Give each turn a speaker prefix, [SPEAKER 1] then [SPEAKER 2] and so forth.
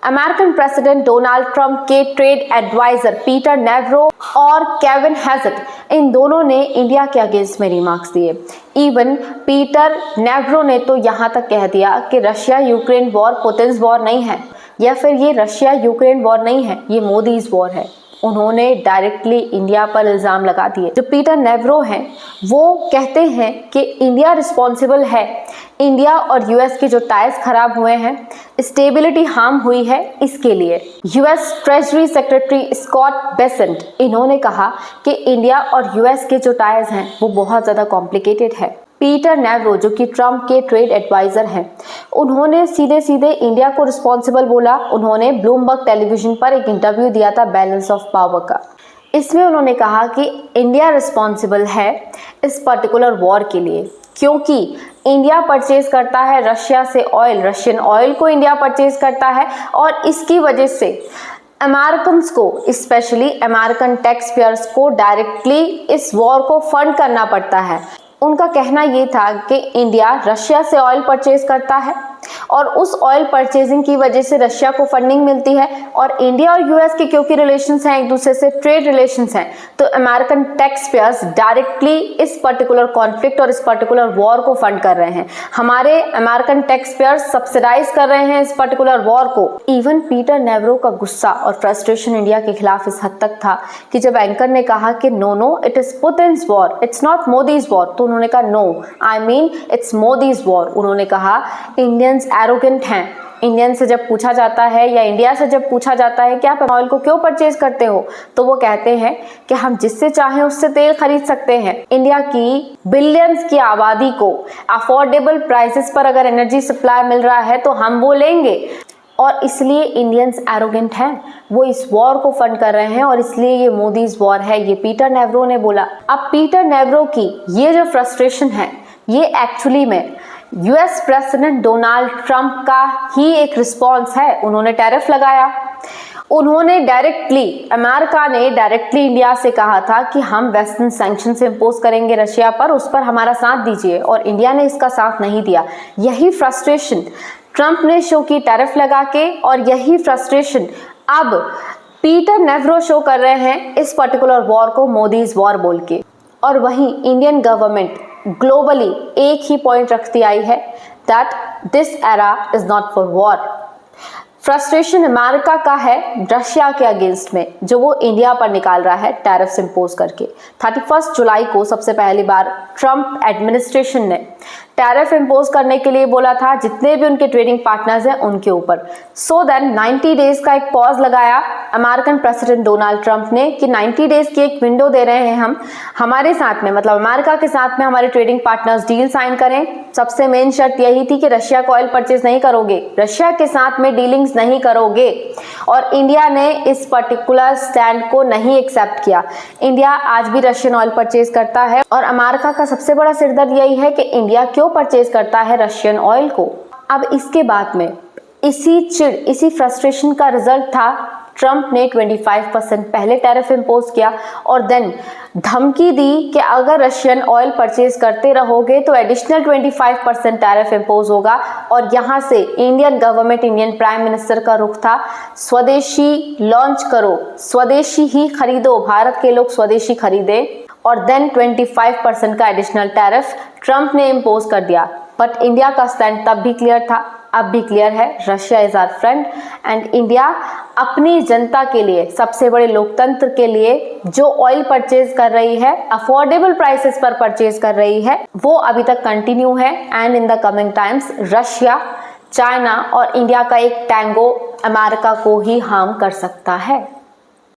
[SPEAKER 1] American president Donald Trump के trade adviser Peter नेवरो और Kevin हैजेट इन दोनों ने इंडिया के अगेंस्ट में रिमार्क्स दिए। इवन पीटर नेवरो ने तो यहाँ तक कह दिया कि रशिया यूक्रेन वॉर पुतिन्स वॉर नहीं है, या फिर ये रशिया यूक्रेन वॉर नहीं है, ये मोदीज वॉर है। उन्होंने डायरेक्टली इंडिया पर इल्ज़ाम लगा दिए। जो पीटर नेवरो हैं वो कहते हैं कि इंडिया रिस्पॉन्सिबल है, इंडिया और यूएस के जो टाइज खराब हुए हैं, स्टेबिलिटी हार्म हुई है, इसके लिए। US treasury secretary Scott Bessent इन्होंने कहा कि इंडिया और यूएस के जो टाइज हैं वो बहुत ज़्यादा कॉम्प्लिकेटेड है। पीटर नेवरो जो कि ट्रंप के ट्रेड एडवाइजर हैं, उन्होंने सीधे सीधे इंडिया को रिस्पॉन्सिबल बोला। उन्होंने ब्लूमबर्ग टेलीविजन पर एक इंटरव्यू दिया था बैलेंस ऑफ पावर का। इसमें उन्होंने कहा कि इंडिया रिस्पॉन्सिबल है इस पर्टिकुलर वॉर के लिए, क्योंकि इंडिया परचेज करता है रशिया से ऑयल, रशियन ऑयल को इंडिया परचेज करता है, और इसकी वजह से अमेरिकन को, स्पेशली अमेरिकन टैक्स पेयर्स को डायरेक्टली इस वॉर को फंड करना पड़ता है। उनका कहना ये था कि इंडिया रशिया से ऑयल परचेज करता है और उस ऑयल परचेजिंग की वजह से रशिया को फंडिंग मिलती है, और इंडिया और यूएस के क्योंकि रिलेशंस हैं, एक दूसरे से ट्रेड रिलेशंस हैं, तो अमेरिकन टैक्स पेयर्स डायरेक्टली इस पर्टिकुलर कॉन्फ्लिक्ट और इस पर्टिकुलर वॉर को फंड कर रहे हैं। हमारे अमेरिकन टैक्स पेयर्स सब्सिडाइज कर रहे हैं इस पर्टिकुलर वॉर को। इवन पीटर नेवरो का गुस्सा और फ्रस्ट्रेशन इंडिया के खिलाफ इस हद तक था कि जब एंकर ने कहा कि no it is Putin's war, it's not Modi's war, तो उन्होंने कहा no, I mean it's Modi's war. उन्होंने कहा इंडियंस एरोगेंट हैं। इंडियन से जब पूछा जाता है या इंडिया से जब पूछा जाता है कि आप ऑयल को क्यों परचेज करते हो, तो वो कहते हैं कि हम जिससे चाहें उससे तेल खरीद सकते हैं। इंडिया की बिलियंस की आबादी को अफोर्डेबल प्राइसेस पर अगर एनर्जी सप्लाई मिल रहा है तो हम वो लेंगे, और इसलिए इंडियंस एरोगेंट हैं, वो इस वॉर को फंड कर रहे हैं और इसलिए ये मोदीज वॉर है, ये पीटर नेवरो ने बोला। अब पीटर नेवरो की ये जो फ्रस्ट्रेशन है, ये एक्चुअली में यूएस प्रेसिडेंट डोनाल्ड ट्रंप का ही एक रिस्पॉन्स है। उन्होंने टैरिफ लगाया, उन्होंने अमेरिका ने डायरेक्टली इंडिया से कहा था कि हम वेस्टर्न सैंक्शन से इम्पोज करेंगे रशिया पर, उस पर हमारा साथ दीजिए, और इंडिया ने इसका साथ नहीं दिया। यही फ्रस्ट्रेशन ट्रंप ने शो की टैरिफ लगा के, और यही फ्रस्ट्रेशन अब पीटर नेवरो शो कर रहे हैं इस पर्टिकुलर वॉर को मोदीज वॉर बोल के। और वहीं इंडियन गवर्नमेंट ग्लोबली एक ही पॉइंट रखती आई है that this era is not for war. Frustration America का है रशिया के अगेंस्ट में, जो वो इंडिया पर निकाल रहा है टैरिफ्स इंपोज करके। 31 जुलाई को सबसे पहली बार ट्रंप एडमिनिस्ट्रेशन ने टैरिफ इंपोज करने के लिए बोला था जितने भी उनके ट्रेडिंग पार्टनर्स हैं उनके ऊपर। सो देन 90 डेज का एक पॉज लगाया अमेरिकन प्रेसिडेंट डोनाल्ड ट्रंप ने कि 90 डेज की एक विंडो दे रहे हैं हम, हमारे साथ में, मतलब अमेरिका के साथ में हमारे ट्रेडिंग पार्टनर्स डील साइन करें। सबसे मेन शर्त यही थी कि रशिया को ऑयल परचेज नहीं करोगे, रशिया के साथ में डीलिंग्स नहीं करोगे, और इंडिया ने इस पर्टिकुलर स्टैंड को नहीं एक्सेप्ट किया। इंडिया आज भी रशियन ऑयल परचेज करता है, और अमेरिका का सबसे बड़ा सिरदर्द यही है कि इंडिया क्यों परचेज करता है रशियन ऑयल को। अब इसके बाद में इसी फ्रस्ट्रेशन का रिजल्ट था ट्रंप ने 25% पहले टैरिफ इंपोज किया, और देन धमकी दी कि अगर रशियन ऑयल परचेज करते रहोगे तो एडिशनल 25% टैरिफ इंपोज होगा। और यहाँ से Indian government, Indian prime minister का रुख था स्वदेशी लॉन्च करो, स्वदेशी ही खरीदो, भारत के लोग स्वदेशी खरीदे, और देन 25% का एडिशनल टैरिफ ट्रंप ने इंपोज कर दिया। बट इंडिया का स्टैंड तब भी क्लियर था, अब भी क्लियर है, Russia is our friend, and India अपनी जनता के लिए, सबसे बड़े लोकतंत्र के लिए जो ऑयल परचेज कर रही है, अफोर्डेबल प्राइसेस पर परचेज कर रही है, वो अभी तक कंटिन्यू है। And in the coming times Russia, China और इंडिया का एक टैंगो अमेरिका को ही हार्म कर सकता है।